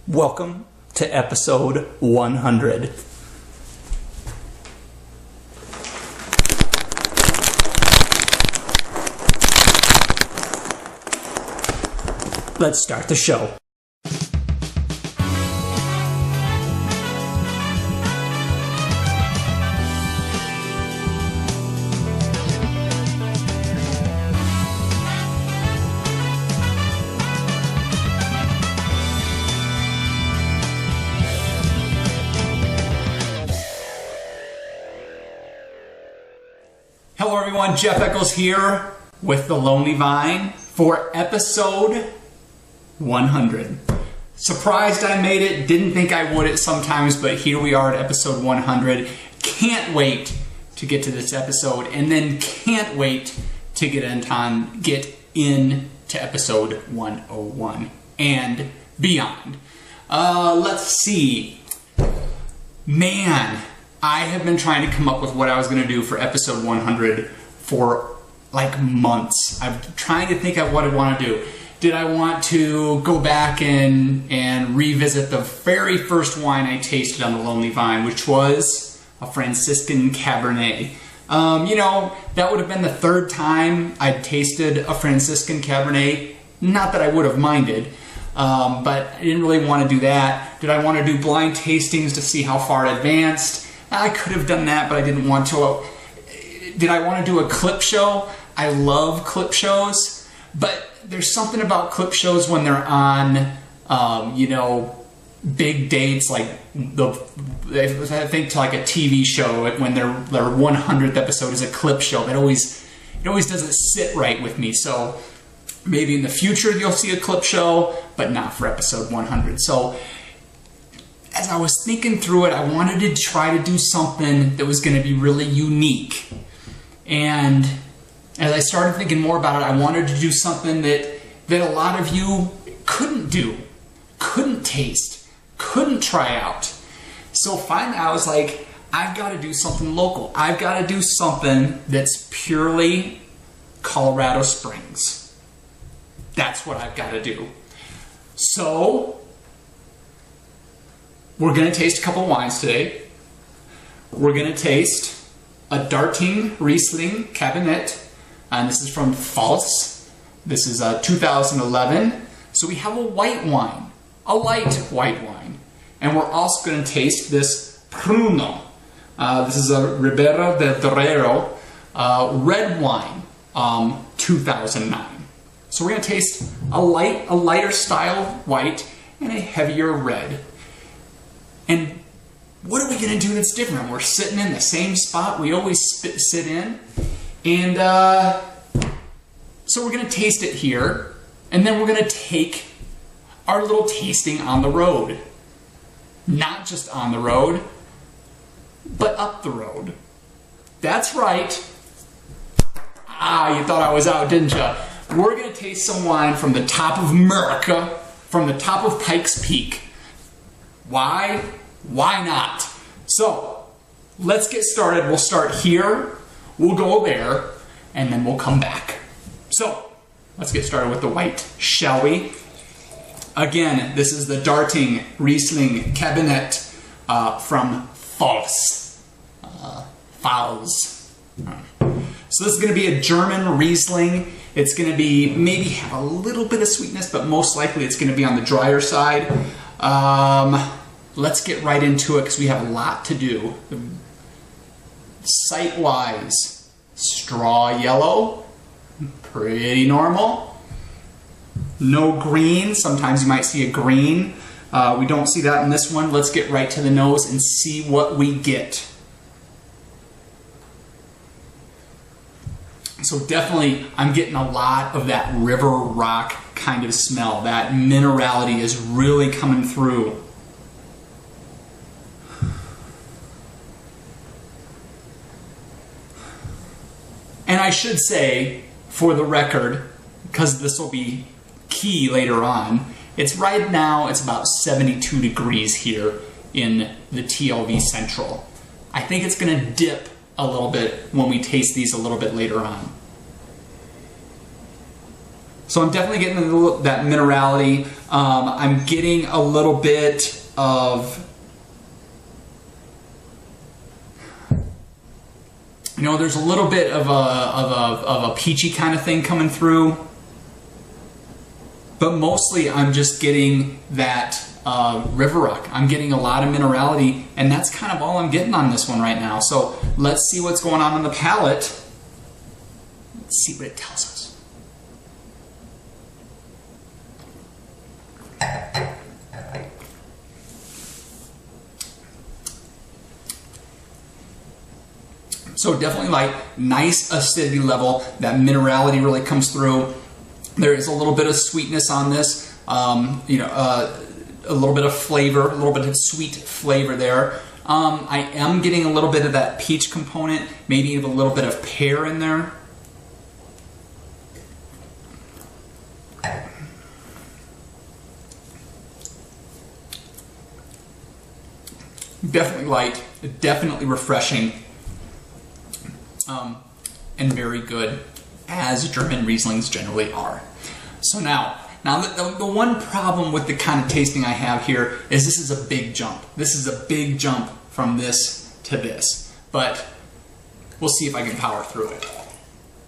Welcome to episode 100. Let's start the show. Hello everyone, Jeff Eccles here with The Lonely Vine for episode 100. Surprised I made it, didn't think I would at sometimes, but here we are at episode 100. Can't wait to get to this episode, and then can't wait to get into episode 101 and beyond. Let's see. Man, I have been trying to come up with what I was going to do for episode 100 for like months. I'm trying to think of what I want to do. Did I want to go back and revisit the very first wine I tasted on The Lonely Vine, which was a Franciscan Cabernet? That would have been the third time I'd tasted a Franciscan Cabernet. Not that I would have minded, but I didn't really want to do that. Did I want to do blind tastings to see how far it advanced? I could have done that, but I didn't want to. Did I want to do a clip show? I love clip shows, but there's something about clip shows when they're on, big dates, like I think to like a TV show when their 100th episode is a clip show. It always doesn't sit right with me. So maybe in the future you'll see a clip show, but not for episode 100. So as I was thinking through it, I wanted to try to do something that was going to be really unique. And as I started thinking more about it, I wanted to do something that a lot of you couldn't do, couldn't taste, couldn't try out. So finally I was like, I've got to do something local. I've got to do something that's purely Colorado Springs. That's what I've got to do. So we're going to taste a couple wines today. We're going to taste a Darting Riesling Cabernet, and this is from Pfalz. This is 2011. So we have a white wine, a light white wine. And we're also going to taste this Pruno. This is a Ribera del Duero red wine, 2009. So we're going to taste a lighter style white and a heavier red. And what are we going to do that's different? We're sitting in the same spot we always sit in. And so we're going to taste it here. And then we're going to take our little tasting on the road. Not just on the road, but up the road. That's right. You thought I was out, didn't you? We're going to taste some wine from the top of America, from the top of Pikes Peak. Why? Why not? So, let's get started. We'll start here, we'll go there, and then we'll come back. So, let's get started with the white, shall we? Again, this is the Darting Riesling Cabernet from Pfalz. Pfalz. So this is going to be a German Riesling. It's going to be maybe have a little bit of sweetness, but most likely it's going to be on the drier side. Let's get right into it because we have a lot to do. Sight-wise, straw yellow, pretty normal. No green. Sometimes you might see a green. We don't see that in this one. Let's get right to the nose and see what we get. So definitely, I'm getting a lot of that river rock kind of smell. That minerality is really coming through. And I should say, for the record, because this will be key later on, it's right now, it's about 72 degrees here in the TLV Central. I think it's going to dip a little bit when we taste these a little bit later on. So I'm definitely getting that minerality. I'm getting a little bit of, you know, there's a little bit of a peachy kind of thing coming through. But mostly I'm just getting that river rock. I'm getting a lot of minerality, and that's kind of all I'm getting on this one right now. So let's see what's going on the palate. Let's see what it tells us. So definitely like nice acidity level. That minerality really comes through. There is a little bit of sweetness on this, you know, a little bit of flavor, a little bit of sweet flavor there. I am getting a little bit of that peach component, maybe even a little bit of pear in there. Definitely light, definitely refreshing, and very good, as German Rieslings generally are. So now the one problem with the kind of tasting I have here is this is a big jump. This is a big jump from this to this, but we'll see if I can power through it.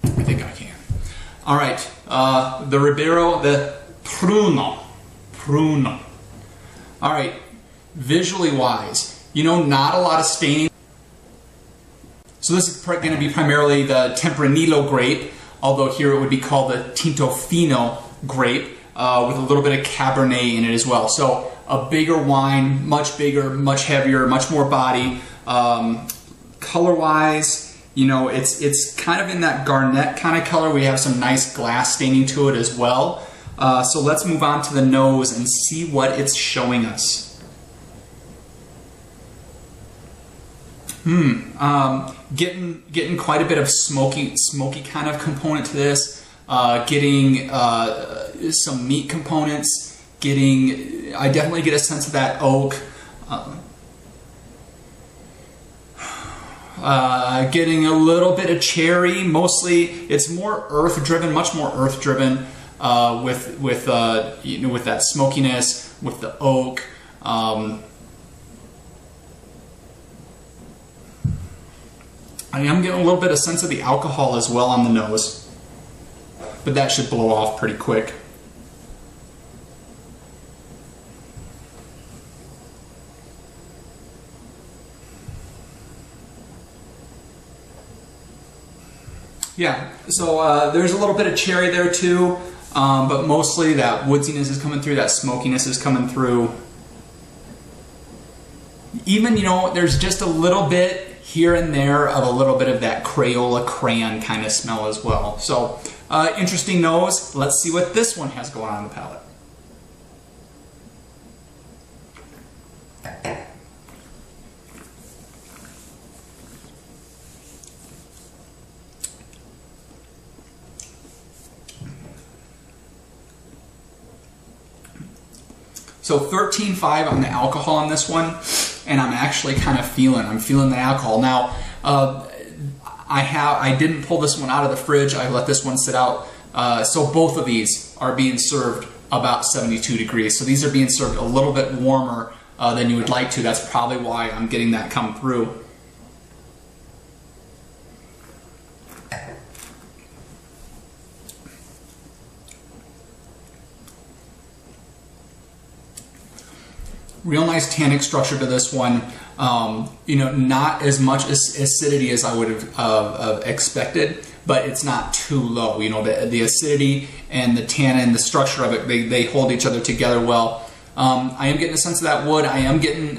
I think I can. All right, the Ribeiro, the Pruno. All right, visually wise, you know, not a lot of staining. So this is going to be primarily the Tempranillo grape, although here it would be called the Tinto Fino grape, with a little bit of Cabernet in it as well. So a bigger wine, much bigger, much heavier, much more body. Color-wise, you know, it's kind of in that garnet kind of color. We have some nice glass staining to it as well. So let's move on to the nose and see what it's showing us. Getting quite a bit of smoky kind of component to this. Getting some meat components. I definitely get a sense of that oak. Getting a little bit of cherry. Mostly, it's more earth driven, much more earth driven. With you know, with that smokiness, with the oak. I am getting a little bit of sense of the alcohol as well on the nose, but that should blow off pretty quick. Yeah, so there's a little bit of cherry there too, but mostly that woodsiness is coming through, that smokiness is coming through. Even, you know, there's just a little bit here and there of a little bit of that Crayola crayon kind of smell as well. So, interesting nose. Let's see what this one has going on in the palate. So 13.5 on the alcohol on this one, and I'm actually kind of feeling the alcohol. Now, I didn't pull this one out of the fridge. I let this one sit out. So both of these are being served about 72 degrees. So these are being served a little bit warmer than you would like to. That's probably why I'm getting that come through. Real nice tannic structure to this one. You know, not as much acidity as I would have expected, but it's not too low. You know, the acidity and the tannin, the structure of it, they hold each other together well. I am getting a sense of that wood. I am getting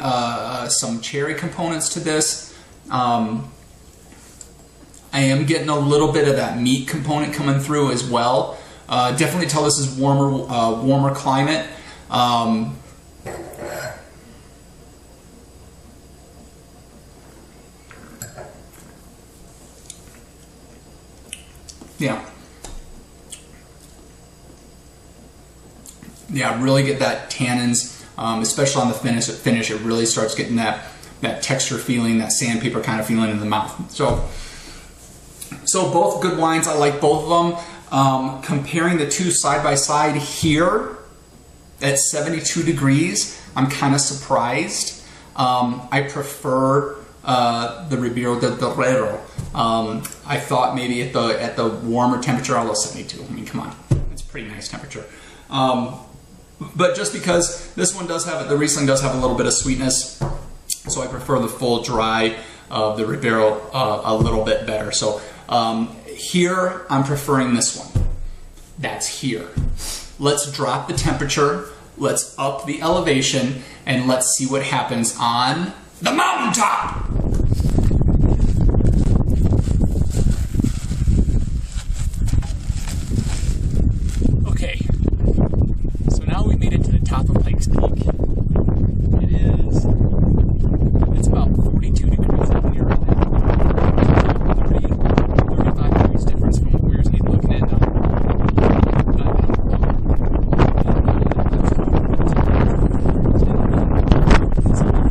some cherry components to this. I am getting a little bit of that meat component coming through as well. Definitely tell this is warmer climate. Yeah, really get that tannins, especially on the finish. It really starts getting that texture feeling, that sandpaper kind of feeling in the mouth. So both good wines. I like both of them. Comparing the two side by side here at 72 degrees, I'm kind of surprised. I prefer the Ribeirão del Torero. I thought maybe at the warmer temperature, although 72. I mean, come on, it's a pretty nice temperature. But just because this one does have, the Riesling does have a little bit of sweetness, so I prefer the full dry of the Ribeirão a little bit better. So here, I'm preferring this one. That's here. Let's drop the temperature, let's up the elevation, and let's see what happens on the mountaintop. Okay, so now we made it to the top of Pikes Peak. It's about 42 degrees up here right now. 35 degrees difference from what we were looking at now.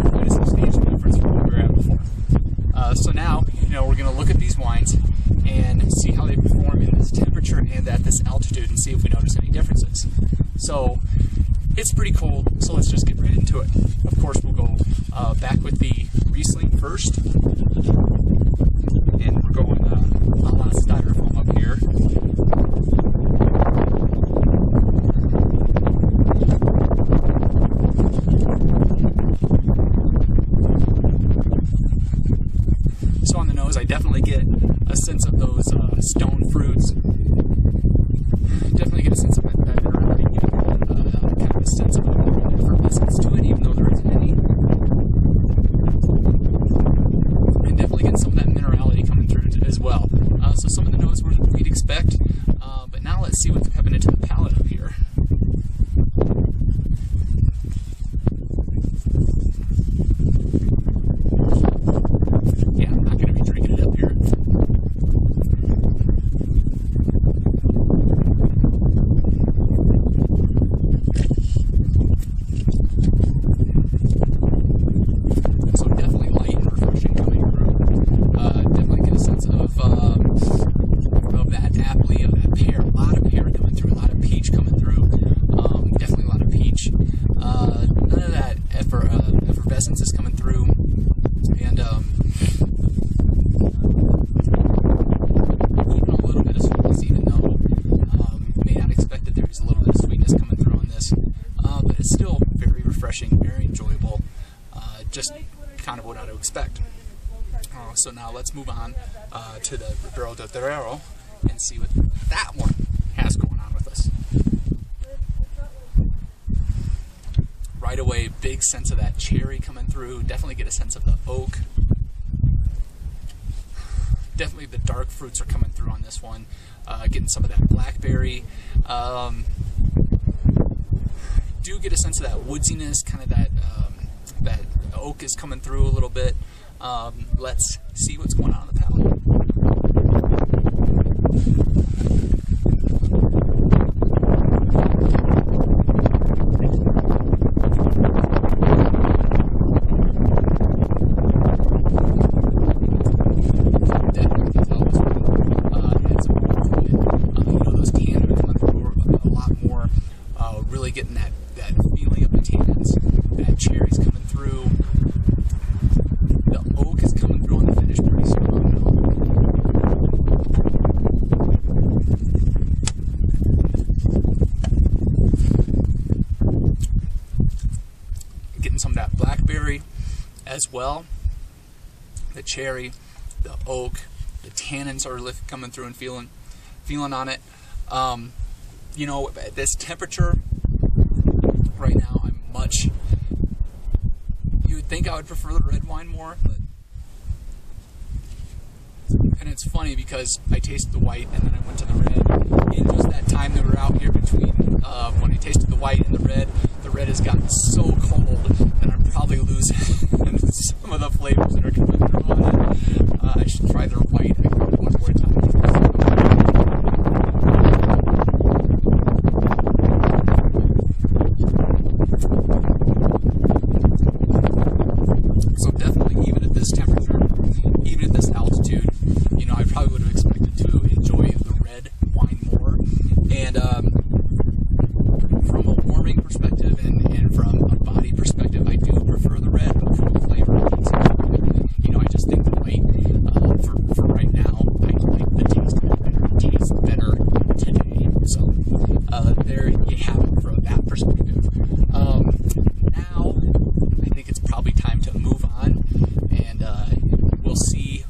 Quite a substantial difference from what we were at before. So now, we're going to look at these wines and see how they perform in this temperature and at this altitude and see if we notice any differences. So it's pretty cold, so let's just get right into it. Of course, we'll go back with the Riesling first. And we're going a la styrofoam up here. So on the nose, I definitely get a sense of those stone fruits. Definitely get a sense of that minerality, kind of a sense of effervescence to it, even though there isn't any. And definitely get some of that minerality coming through as well. So some of the notes we'd expect, but now let's see what's coming into the palate up here. Yeah, I'm not going to be drinking it up here. So definitely light and refreshing coming through. Definitely get a sense of that apple, of that pear. A lot of pear coming through, a lot of peach coming through. Definitely a lot of peach. None of that effervescence is coming through. And even a little bit of sweetness, even though may not expect that there's a little bit of sweetness coming through on this. But it's still very refreshing, very enjoyable. Just kind of what I'd expect. So now let's move on to the Ribeirão del Torero and see what that one has going on with us. Right away, big sense of that cherry coming through. Definitely get a sense of the oak. Definitely the dark fruits are coming through on this one. Getting some of that blackberry. Do get a sense of that woodsiness, kind of that that oak is coming through a little bit. Let's see what's going on in the palate. Definitely can tell this one had some more fluid. Those tannins are coming through a lot more. Really getting that feeling of the tannins. That cherry's coming through. The oak is coming through on the finish pretty strong. Getting some of that blackberry as well. The cherry, the oak, the tannins are coming through and feeling on it. At this temperature right now, you would think I would prefer the red wine more, and it's funny because I tasted the white and then I went to the red. In just that time that we were out here between when I tasted the white and the red has gotten so cold that I'm probably losing some of the flavors that are coming through on it. I should try their white one more time. So definitely, even at this temperature, even at this altitude, I probably would have expected to enjoy the red wine more. there you have it from that perspective. Now, I think it's probably time to move on, and we'll see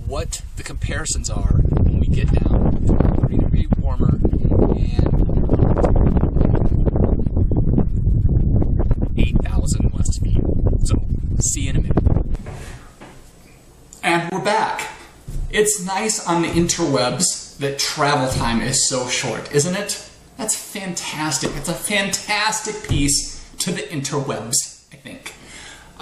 what the comparisons are when we get down to a 3-degree warmer and 8,000 less feet. So, see you in a minute. And we're back. It's nice on the interwebs that travel time is so short, isn't it? That's fantastic. It's a fantastic piece to the interwebs, I think.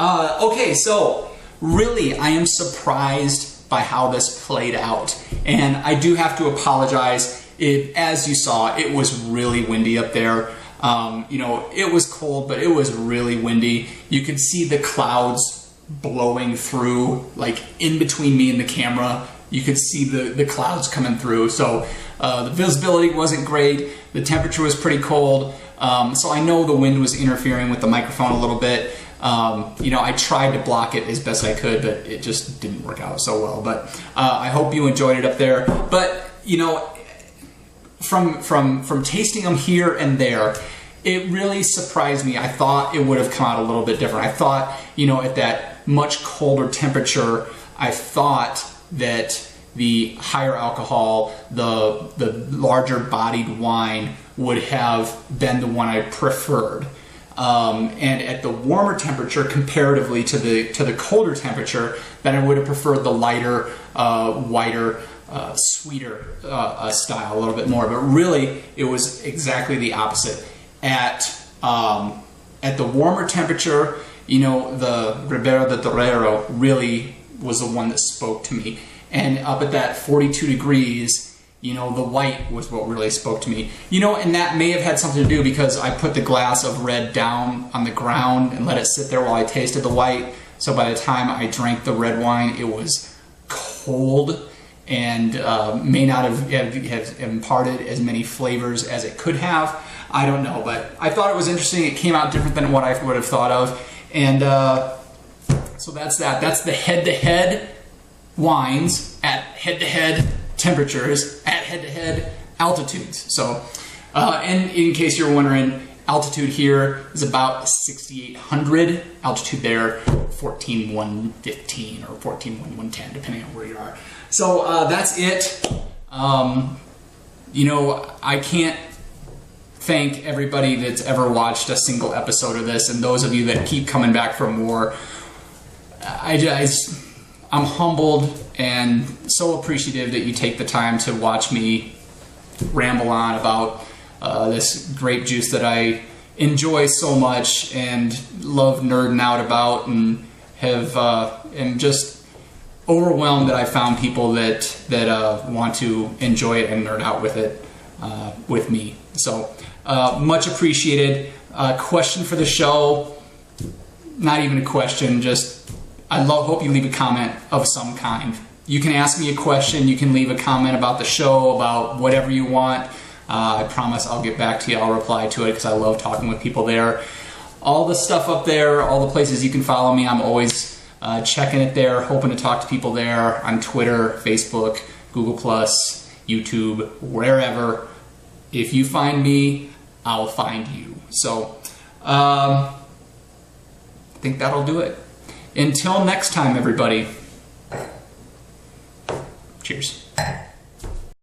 Okay, so really, I am surprised by how this played out. And I do have to apologize. As you saw, it was really windy up there. You know, it was cold, but it was really windy. You could see the clouds blowing through, like in between me and the camera. You could see the clouds coming through. So the visibility wasn't great. The temperature was pretty cold. So I know the wind was interfering with the microphone a little bit. You know, I tried to block it as best I could, but it just didn't work out so well. But I hope you enjoyed it up there. But, you know, from tasting them here and there, it really surprised me. I thought it would have come out a little bit different. I thought, you know, at that much colder temperature, I thought that the higher alcohol, the larger bodied wine would have been the one I preferred. And at the warmer temperature, comparatively to the colder temperature, then I would have preferred the lighter, whiter, sweeter style a little bit more. But really, it was exactly the opposite. At the warmer temperature, you know, the Ribera de Duero really was the one that spoke to me. And up at that 42 degrees, you know, the white was what really spoke to me. You know, and that may have had something to do because I put the glass of red down on the ground and let it sit there while I tasted the white. So by the time I drank the red wine, it was cold and may not have imparted as many flavors as it could have. I don't know, but I thought it was interesting. It came out different than what I would have thought of. And so that's that. That's the head-to-head wines at head-to-head temperatures at head-to-head altitudes. So, and in case you're wondering, altitude here is about 6,800. Altitude there, 14,115 or 14,110, depending on where you are. So that's it. You know, I can't thank everybody that's ever watched a single episode of this, and those of you that keep coming back for more. I'm humbled and so appreciative that you take the time to watch me ramble on about this grape juice that I enjoy so much and love nerding out about, and am just overwhelmed that I found people that want to enjoy it and nerd out with it with me. So much appreciated. Question for the show? Not even a question, just hope you leave a comment of some kind. You can ask me a question, you can leave a comment about the show, about whatever you want. I promise I'll get back to you, I'll reply to it because I love talking with people there. All the stuff up there, all the places you can follow me, I'm always checking it there, hoping to talk to people there on Twitter, Facebook, Google+, YouTube, wherever. If you find me, I'll find you. So, I think that'll do it. Until next time, everybody. Cheers.